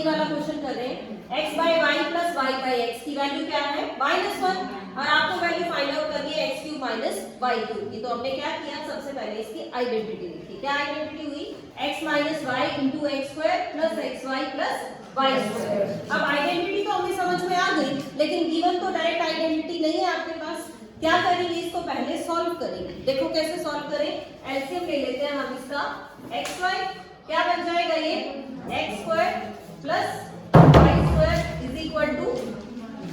यही वाला क्वेश्चन कर रहे हैं। x by y plus y by x की वैल्यू क्या है -1 और आपको वैल्यू फाइंड आउट करनी है x cube minus y cube की। तो हमने क्या किया, सबसे पहले इसकी आइडेंटिटी लिखी। क्या आइडेंटिटी हुई, x minus y into x square plus x y plus y square. अब आइडेंटिटी तो हमें समझ में आ गई, लेकिन गिवन तो डायरेक्ट आइडेंटिटी नहीं है आपके पास। क्या करेंगे, इसको पहले सॉल्व करेंगे। देखो कैसे सॉल्व करें, एलसीएम ले लेते हैं हम इसका। एक्स वाई क्या बन जाएगा, ये x square plus y square is equal to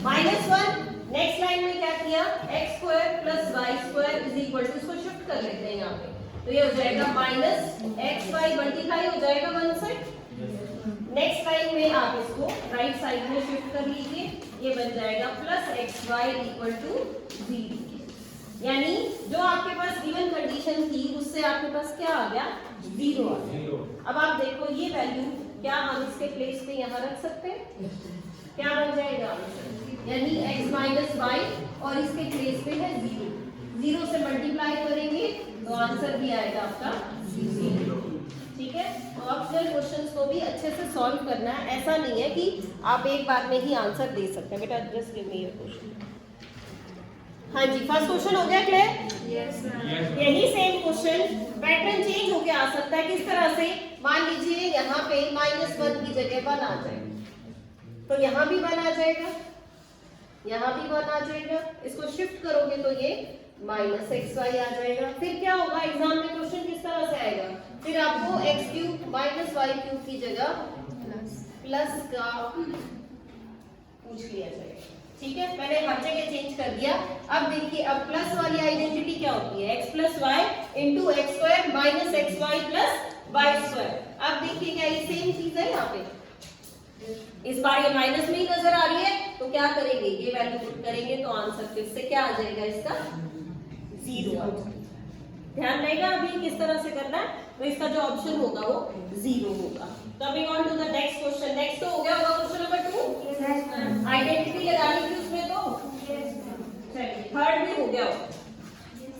-1। Next line में क्या किया, x square plus y square is equal to, इसको शिफ्ट कर लेते हैं यहाँ पे, तो ये हो जाएगा माइनस एक्स वाई मल्टीप्लाई हो जाएगा 1 से। नेक्स्ट लाइन में आप इसको राइट साइड में शिफ्ट कर लीजिए, ये बन जाएगा plus x y equal to 0। यानी जो आपके पास गिवन कंडीशन थी उससे आपके पास क्या आ गया, 0 आ गया। अब आप देखो ये वैल्यू क्या हम इसके प्लेस पे यहाँ रख सकते हैं, क्या बन जाएगा, यानी x माइनस वाई और इसके प्लेस पे है 0, 0 से मल्टीप्लाई करेंगे तो आंसर भी आएगा आपका 0। ठीक है, तो ऑप्शनल क्वेश्चंस को भी अच्छे से सॉल्व करना है, ऐसा नहीं है कि आप एक बार में ही आंसर दे सकते हैं। बेटा just give me your question. हाँ जी, फर्स्ट क्वेश्चन हो गया क्लियर? Yes ma'am. यही सेम क्वेश्चन पैटर्न चेंज होके आ सकता है। किस तरह से, मान लीजिए यहाँ पे -1 की जगह 1 आ जाए, तो यहाँ भी 1 आ जाएगा, यहाँ भी 1 आ जाएगा। इसको शिफ्ट करोगे तो ये माइनस एक्स वाई आ जाएगा। फिर क्या होगा, एग्जाम में क्वेश्चन किस तरह से आएगा, फिर आपको x cube minus y cube की जगह प्लस का पूछ लिया जाएगा। ठीक है, मैंने हर जगह चेंज कर दिया। अब देखिए, अब प्लस वाली आइडेंटिटी क्या होती है, x plus y into x square minus x y plus y square. अब देखिए क्या ये सेम चीज है यहाँ पे, इस बार ये माइनस में ही नजर आ रही है, तो क्या करेंगे, ये वैल्यू पुट करेंगे तो आंसर फिर से क्या आ जाएगा, इसका 0 आ जाएगा। ध्यान रहेगा अभी किस तरह से करना है, तो इसका जो ऑप्शन होगा वो 0 होगा। Coming on to the next question. Next तो हो गया होगा क्वेश्चन नंबर 2, आइडेंटिटी लगानी थी उसमें, तो चलिए थर्ड भी हो गया होगा।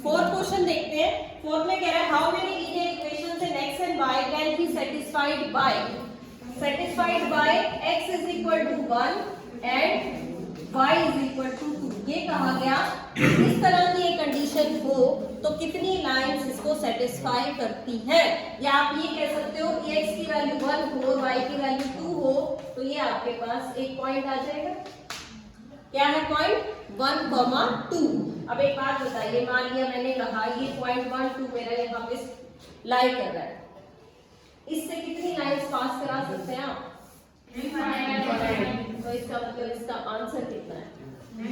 फोर्थ क्वेश्चन देखते हैं। फोर्थ में कह रहा है, how many linear equations in x and y can be satisfied by x is equal to 1 and y is equal to 2। ये कहा गया इस तरह की एक कंडीशन हो तो कितनी लाइंस इसको सेटिस्फाई करती है, या आप ये कह सकते हो कि x की वैल्यू 1 हो, y की वैल्यू 2 हो, तो ये आपके पास एक पॉइंट आ जाएगा। क्या है पॉइंट 1, 2। अब एक बात बताइए, मान लिया मैंने कहा ये पॉइंट 1, 2 मेरा यहाँ पे लाई कर रहा है, इससे कितनी लाइंस पास करा सकते हैं आप, तो इसका मतलब इसका आंसर कितना है,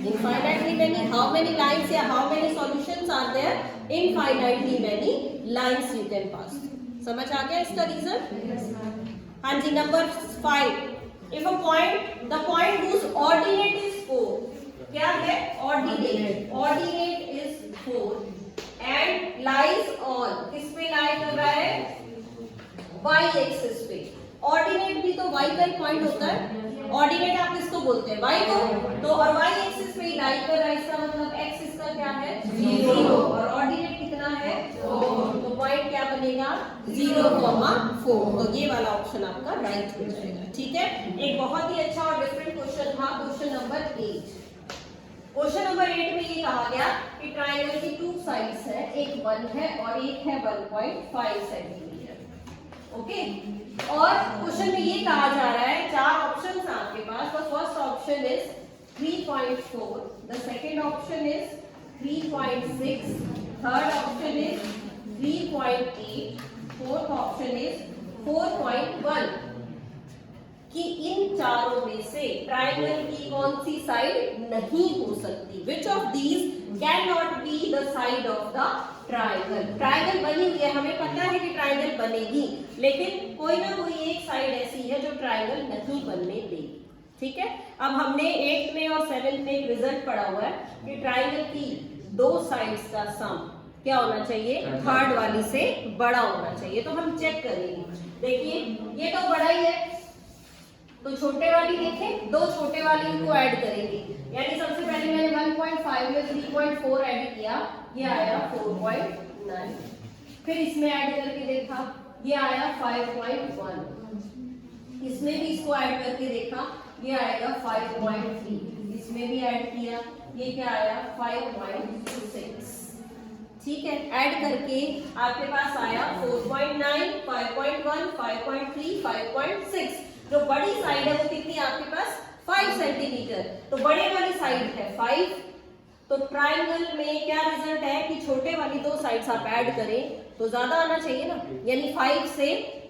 infinitely many. How many lines या how many solutions are there, infinitely many lines you can pass. समझ आ गया इसका रीजन? हाँ जी, number 5, if a point, the point whose ordinate is 4, क्या है ordinate, ordinate is 4 and lies on, किस पे लाई कर रहा है, y एक्सिस पे। ऑर्डिनेट भी तो y का एक पॉइंट होता है, ऑर्डिनेट आप किसको बोलते हैं, y को, तो और y एक्सिस पे लाई कर रहा है, इसका मतलब x इसका क्या है 0 और ऑर्डिनेट कितना है 4, तो पॉइंट क्या बनेगा 0,4। तो ये वाला ऑप्शन आपका राइट हो जाएगा। ठीक है, एक बहुत ही अच्छा और डिफरेंट क्वेश्चन था, क्वेश्चन नंबर 8। क्वेश्चन नंबर 8 में ये कहा गया कि ट्रायंगल की 2 साइड्स है, एक 1 है और एक है 1.5 सेंटीमीटर। ओके, और क्वेश्चन में ये कहा जा रहा है 4 ऑप्शंस हैं आपके पास। The first option is 3.4, the second option is 3.6, third option is 3.8, fourth option is 4.1। कि इन चारों में से ट्रायंगल की कौन सी साइड नहीं हो सकती, which of these can not be the side of the triangle. Triangle बनी हुई है, हमें पता है कि ट्रायंगल बनेगी, लेकिन कोई ना कोई एक साइड ऐसी है जो ट्रायंगल नहीं बनने देगी। ठीक है, अब हमने 8th में और 7th में एक रिजल्ट पढ़ा हुआ है कि ट्रायंगल की 2 साइड्स का सम क्या होना चाहिए, थर्ड वाली से बड़ा होना चाहिए। तो हम चेक करेंगे, देखिए ये तो बड़ा ही है, तो छोटे वाली देखें, 2 छोटे वाली को ऐड करेंगे, यानी सबसे पहले मैंने 1.5 में 3.4 ऐड किया, ये आया 4.9। फिर इसमें ऐड करके देखा, ये आया 5.1। इसमें भी इसको ऐड करके देखा, ये आएगा 5.3, इसमें भी ऐड किया, ये क्या आया 5.6, ठीक है। ऐड करके आपके पास आया 4.9, 5.1, 5.3, 5.6। जो बड़ी साइड है वो कितनी आपके पास 5 सेंटीमीटर, तो बड़े वाली साइड है 5। तो ट्राइंगल में क्या रिजल्ट है कि छोटे वाली दो साइड्स आप ऐड करें तो ज्यादा आना चाहिए ना, यानी 5 से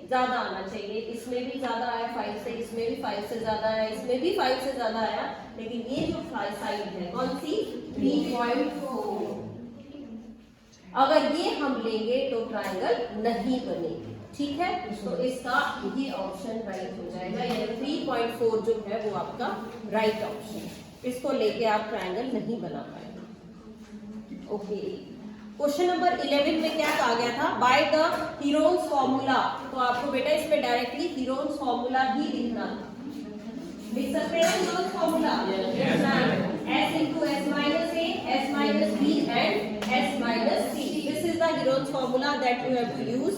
ज्यादा आना चाहिए। इसमें भी ज्यादा आया 5 से, इसमें भी 5 से ज्यादा आया, इसमें भी 5 से ज्यादा आया, लेकिन ये जो साइड है कौन सी 3.4, अगर ये हम लेंगे तो ट्राइंगल नहीं बनेगी, ठीक है। तो इसका ये ऑप्शन राइट हो जाएगा, यानी 3.4 जो है वो आपका राइट ऑप्शन, इसको लेके आप ट्राइंगल नहीं बना पाएंगे। ओके, क्वेश्चन नंबर 11 में क्या कहा गया था, बाय द हीरोन्स फॉर्मूला। तो आपको बेटा इसमें डायरेक्टली हीरोन्स फॉर्मूला ही लिखना था, लिख सकते हैं Heron's formula, S into S minus A, S minus B and S minus C. This is the Heron's formula that you have to use,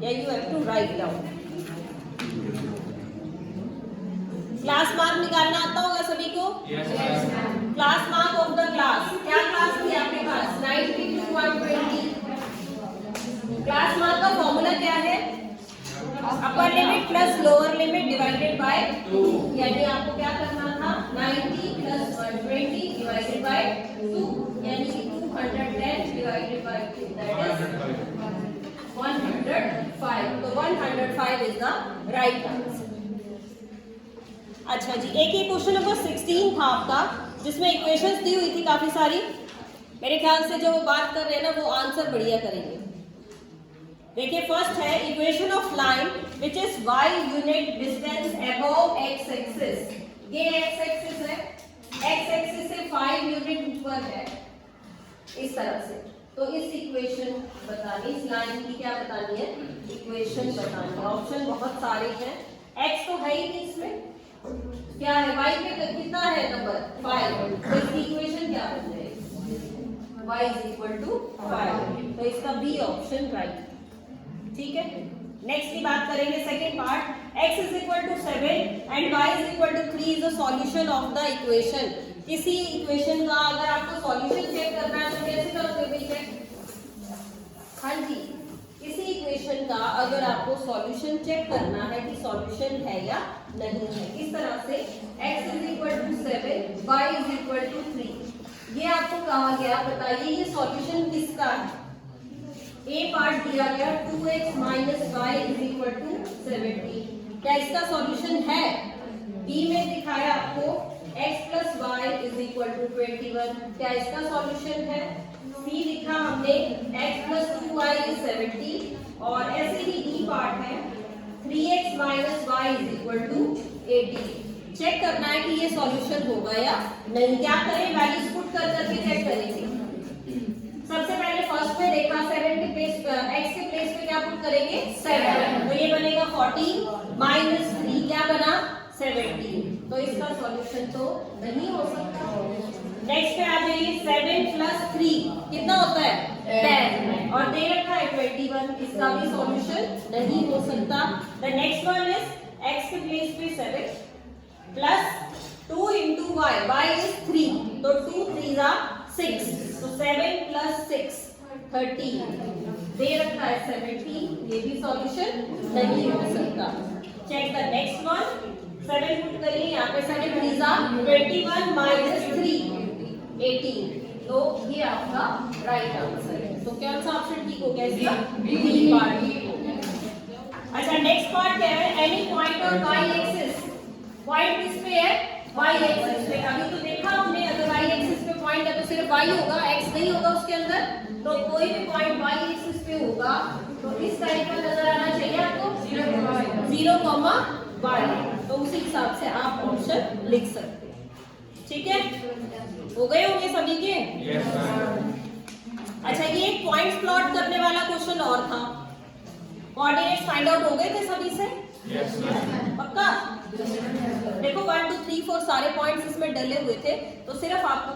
yeah, you have to write down. Class mark निकालना आता होगा सभी को? Yes, class mark of the class, क्या class थी आपके पास 90 to 120। Class mark का formula क्या है, upper limit plus lower limit divided by 2, यानी आपको क्या करना था 90 प्लस 120 डिवाइडेड बाय 2, यानी 210 डिवाइडेड बाय 2, दैट इज 105। तो 105 इज द राइट आंसर। अच्छा जी, एक ही क्वेश्चन नंबर 16 था आपका, जिसमें इक्वेशंस दी हुई थी काफी सारी। मेरे ख्याल से जो बात कर रहे हैं ना वो आंसर बढ़िया करेंगे। देखिए फर्स्ट है equation of line which is y unit distance above x axis. ये x एक्सिस है, x एक्सिस से 5 यूनिट ऊपर है इस तरह से। तो इस इक्वेशन बतानी, इस लाइन की क्या बतानी है, इक्वेशन बतानी है। ऑप्शन बहुत सारे हैं, x तो है ही नहीं इसमें, क्या है y पे कितना है नंबर 5, तो इसकी इक्वेशन क्या बन जाएगी y is equal to 5, तो इसका बी ऑप्शन राइट, ठीक है। नेक्स्ट की बात करेंगे second part, x is equal to 7 and y is equal to 3 is the solution of the equation। किसी इक्वेशन का अगर आपको सॉल्यूशन चेक करना है तो कैसे करोगे भाई चेक, हाँ जी, किसी इक्वेशन का अगर आपको सॉल्यूशन चेक करना है कि सॉल्यूशन है या नहीं है, इस तरह से x is equal to 7, y is equal to 3, ये आपको कहा गया, बताइए ये सॉल्यूशन किसका है। ए पार्ट दिया गया 2x minus y is equal to 17, क्या इसका सॉल्यूशन है। बी में दिखाया आपको x plus y is equal to 21, क्या इसका सॉल्यूशन है। सी लिखा हमने x plus 2y is 70, और ऐसे ही डी पार्ट है 3x minus y is equal to 80। Check करना है कि ये सॉल्यूशन होगा या नहीं। क्या करें, वैल्यूज पुट कर करके चेक करेंगे। सबसे पहले फर्स्ट में देखा 7 के प्लेस x के प्लेस पे क्या पुट करेंगे 7, तो ये बनेगा 40 माइनस 3 क्या बना 17, तो इसका सॉल्यूशन तो नहीं हो सकता। नेक्स्ट पे आ जाइए 7 प्लस 3 कितना होता है 10, और दे रखा है 21, इसका भी सॉल्यूशन नहीं हो सकता। The next one is x के प्लेस पे 7 plus 2 into y, y is 3, तो 2 3 are 6, तो 7 plus 6 13, दे रखा है 17, ये भी सॉल्यूशन नहीं हो सकता। Check the next one, 7 put करिए यहाँ पे 7 3 are 21 minus 3 18, तो ये आपका राइट आंसर है। तो कौन सा ऑप्शन ठीक हो गया इसका, बी पार्ट ठीक हो गया। अच्छा नेक्स्ट पार्ट क्या है, any point on y axis, point किस पे है y एक्सिस पे। अभी तो देखा हमने अगर y एक्सिस पे पॉइंट है तो सिर्फ y होगा, x नहीं होगा उसके अंदर, तो कोई भी पॉइंट y एक्सिस पे होगा तो इस टाइप का नजर आना चाहिए आपको 0,y, तो उसी हिसाब से आप ऑप्शन लिख सकते हैं, ठीक है। हो गए होंगे सभी के? yes, अच्छा ये एक पॉइंट्स प्लॉट करने वाला क्वेश्चन और था, कोऑर्डिनेट्स फाइंड आउट हो गए थे सभी से? yes, पक्का? देखो 1 2 3 4 सारे पॉइंट्स इसमें डले हुए थे, तो सिर्फ आपको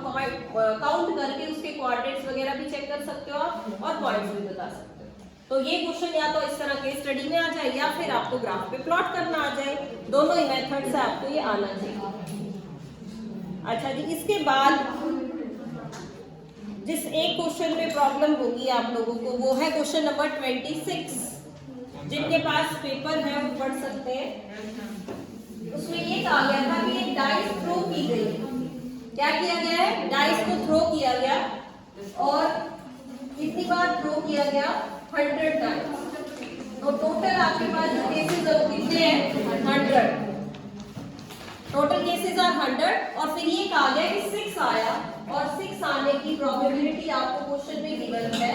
काउंट करके उसके कोऑर्डिनेट्स वगैरह भी चेक कर सकते हो आप और पॉइंट्स भी बता सकते हो, तो ये क्वेश्चन या तो इस तरह के स्टडी में आ जाए या फिर आपको ग्राफ पे प्लॉट करना आ जाए, दोनों ही मेथड से आपको ये आना चाहिए। अच्छा जी, इसके बाद जिस एक क्वेश्चन में प्रॉब्लम होगी आप लोगों को वो है क्वेश्चन नंबर 26। जिनके पास पेपर है वो पढ़ सकते हैं। उसमें ये कहा गया था कि एक डाइस थ्रो की गई। क्या किया गया है? डाइस को थ्रो किया गया और कितनी बार थ्रो किया गया? 100 टाइम्स। तो टोटल आपके पास जो केसेस है वो कितने हैं? 100। टोटल केसेस आर 100 और फिर ये कहा गया कि 6 आया और 6 आने की प्रोबेबिलिटी आपको क्वेश्चन में गिवन है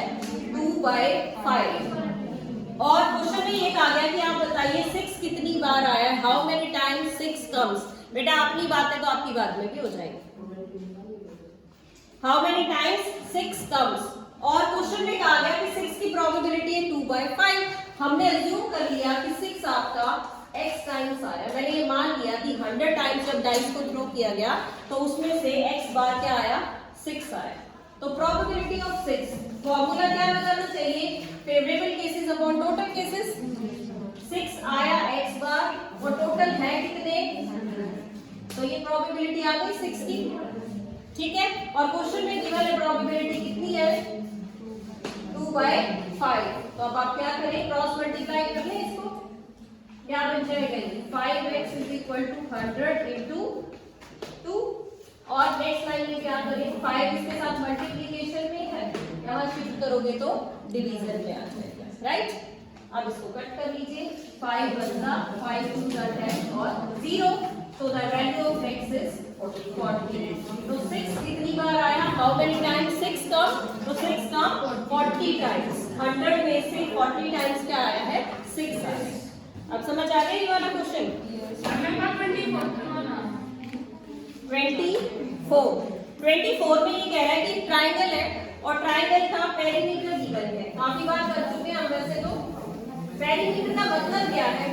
2/5। और क्वेश्चन में ये कहा गया कि आप बताइए 6 कितनी बार आया है, हाउ मेनी टाइम्स 6 कम्स। बेटा अपनी बात है तो आपकी बात में भी हो जाएगी। हाउ मेनी टाइम्स 6 कम्स और क्वेश्चन में कहा गया कि 6 की प्रोबेबिलिटी है 2/5। हमने अज्यूम कर लिया कि 6 आपका x टाइम्स आया। मैंने ये मान लिया कि 100 टाइम्स जब डाइस को थ्रो किया गया तो उसमें से x बार क्या आया? 6 आया। तो प्रोबेबिलिटी ऑफ 6 फॉर्मूला क्या लगाना चाहिए? Favourable cases upon total cases. 6 आया x बार और टोटल है कितने? तो ये प्रोबेबिलिटी आ गई 6 की। ठीक है, और क्वेश्चन में गिवन है प्रोबेबिलिटी कितनी है? 2/5। तो अब आप क्या करें? क्रॉस मल्टीप्लाई कर लें इसको। क्या बन जाएगा? 5x = 100 into 2 और नेक्स्ट लाइन में क्या करें? 5 इसके साथ मल्टीप्लिकेशन में है, यहाँ शिफ्ट करोगे तो डिवीजन में आ जाएगा। राइट, अब इसको कट कर लीजिए। 5 बनता 5 2 10 और 0। तो the value of x is 40। तो 6 कितनी बार आया? हाउ मेनी टाइम्स 6 कम? तो 6 कम 40 टाइम्स। 100 में से 40 टाइम्स क्या आया है? 6 आया। अब समझ आ गया ये वाला क्वेश्चन? 24 में ये कह रहा है कि ट्राइंगल है और ट्राइंगल का पेरीमीटर गिवन है। काफी बार कर चुके हैं हम वैसे तो। पेरीमीटर का मतलब क्या है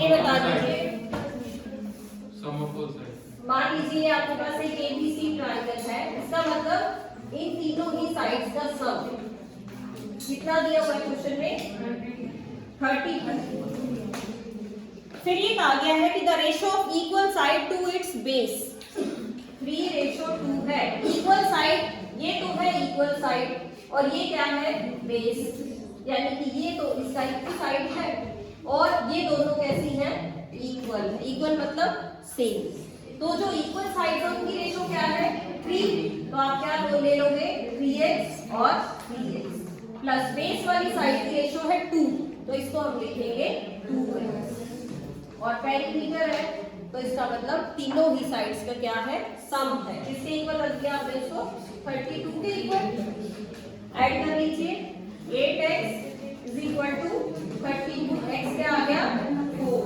ये बता दीजिए। मान लीजिए आपके पास एक ABC ट्राइंगल है, इसका मतलब इन तीनों ही साइड्स का सम कितना दिया हुआ है क्वेश्चन में? 30। फिर ये कहा गया है कि the ratio of equal side to its base 3:2 है। इक्वल साइड ये तो है इक्वल साइड और ये क्या है? बेस। यानी कि ये तो इसका इक्वल साइड है और ये दोनों कैसी हैं? इक्वल। इक्वल मतलब सेम। तो जो इक्वल साइड है उनकी रेशियो क्या है? 3। तो आप क्या ले लोगे? 3x और 3x प्लस बेस वाली साइड की रेशियो है 2, तो इसको हम लिखेंगे 2x। और पेरीमीटर है तो इसका मतलब तीनों ही साइड्स का क्या है? सम है। किसके इक्वल रख दिया आपने इसको? 32 के इक्वल। ऐड कर लीजिए 8x = 32। x क्या आ गया? 4।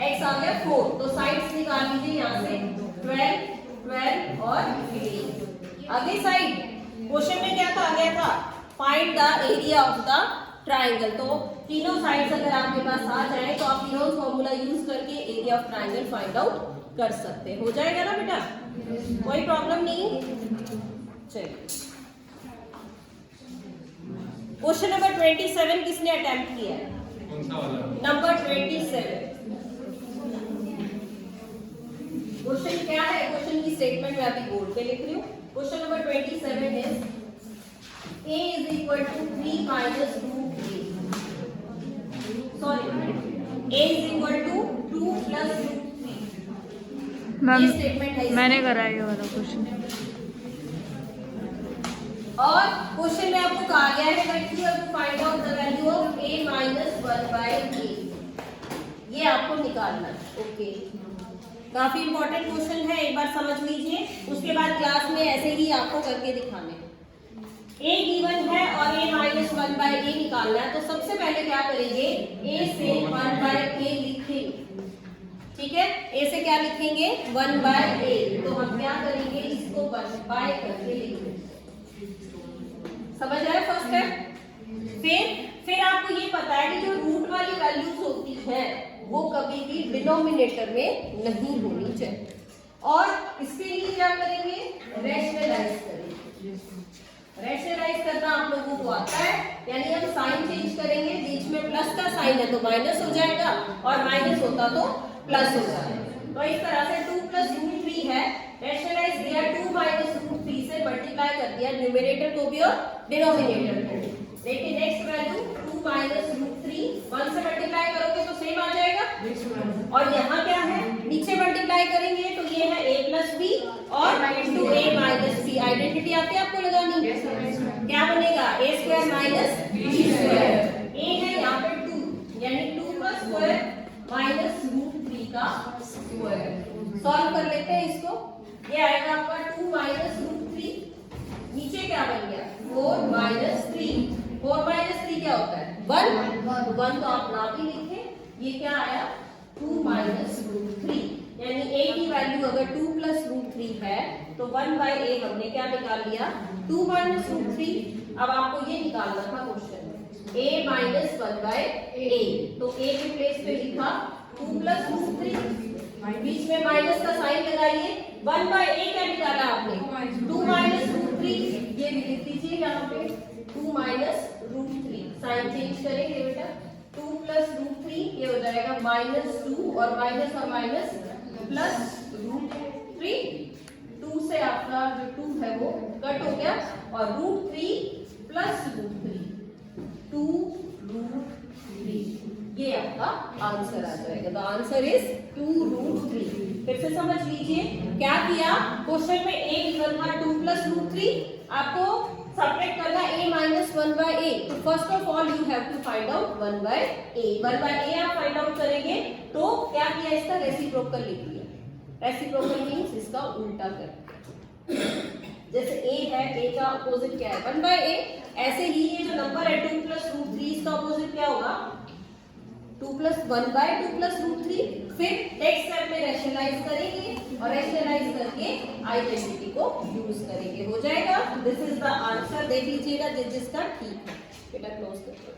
x आ गया 4। तो साइड्स निकाल लीजिए यहाँ से 12, 12 और 8। अगली साइड क्वेश्चन में क्या कहा गया था? Find the area of the triangle. तो तीनों साइड्स अगर आपके पास आ जाए तो आप तीनों फॉर्मूला यूज करके area of triangle find out कर सकते हैं। हो जाएगा ना बेटा? कोई प्रॉब्लम नहीं। चलिए क्वेश्चन नंबर 27 किसने अटेम्प्ट किया है? कौन सा वाला? नंबर 27। क्वेश्चन क्या है? क्वेश्चन की स्टेटमेंट मैं अभी बोर्ड पे लिख रही हूँ। Question number 27 is a is equal to 3 minus 2a. Sorry, a is equal to 2 plus 3. ये स्टेटमेंट है। मैंने करा ये वाला क्वेश्चन। और क्वेश्चन में आपको कहा गया है that you have to find out the value of a minus 1/a. ये आपको निकालना है। ओके, काफी इंपॉर्टेंट क्वेश्चन है, एक बार समझ लीजिए। उसके बाद क्लास में ऐसे ही आपको करके दिखाने। a गिवन है और a minus 1/a निकालना है। तो सबसे पहले क्या करेंगे? a से 1/a लिखेंगे। ठीक है, a से क्या लिखेंगे? 1/a। तो हम क्या करेंगे? इसको 1/a करके लिखेंगे। समझ आया फर्स्ट स्टेप? फिर आपको ये पता है कि जो रूट वाली वैल्यूज होती है वो कभी भी डिनोमिनेटर में नहीं होनी चाहिए। और इसके लिए क्या करेंगे? रैशनलाइज करेंगे। रैशनलाइज करना आप लोगों को आता है, यानी हम साइन चेंज करेंगे, बीच में प्लस का साइन है तो माइनस हो जाएगा और माइनस होता तो प्लस हो जाएगा। तो इस तरह से 2 + √3 है, रैशनलाइज किया 2 - √3 से, मल्टीप्लाई कर दिया न्यूमरेटर को भी और डिनोमिनेटर को। देखिए नेक्स्ट वैल्यू 2 - √3, 1 से मल्टीप्लाई करोगे तो सेम आ जाएगा, और यहाँ क्या है, नीचे मल्टीप्लाई करेंगे तो ये है a + b और 2a - b, आइडेंटिटी आती है आपको लगानी, क्या बनेगा a² - b², a है यहाँ पे 2, यानी 2 का स्क्वायर माइनस √3 का स्क्वायर। सॉल्व कर लेते हैं इसको, ये आएगा आपका 2 - √3, नीचे क्या बन गया 4 - 3, 4 - 3 क्या होता है 1 तो आप ना भी लिखे, ये क्या आया 2 - √3, यानी a की वैल्यू अगर 2 + √3 है तो 1/a हमने क्या निकाल लिया 2 - √3। अब आपको ये निकालना था क्वेश्चन में a - 1/a, तो a के प्लेस पे लिखा 2 + √3, बीच में माइनस का साइन लगाइए, 1/a क्या निकाला आपने 2 - √3, ये भी लिख दीजिए यहाँ पे 2 - √3, साइन चेंज करेंगे बेटा, 2 + √3 ये हो जाएगा -2 और माइनस +√3, 2 से आपका जो 2 है वो कट हो गया और √3 + √3, 2√3, ये आपका आंसर आ जाएगा। The answer is 2√3। फिर से समझ लीजिए क्या किया, क्वेश्चन में a गिवन था 2 + √3, आपको सब्ट्रैक्ट करना a - 1/a, तो first of all you have to find out 1/a। 1/a आप फाइंड आउट करेंगे तो क्या किया, इसका रेसिप्रोकल लिख लिया, रेसिप्रोकल मींस इसका उल्टा कर, जैसे a है, a का अपोजिट क्या है 1/a, ऐसे ही ये जो नंबर है 2 + √3, इसका अपोजिट क्या होगा 2 + 1/2 + √3। फिर नेक्स्ट स्टेप में रैशनलाइज करेंगे और रैशनलाइज करके आइडेंटिटी को यूज करेंगे, हो जाएगा। दिस इज द आंसर, देख लीजिएगा जिसका ठीक है, बेटा क्लोज कर दो।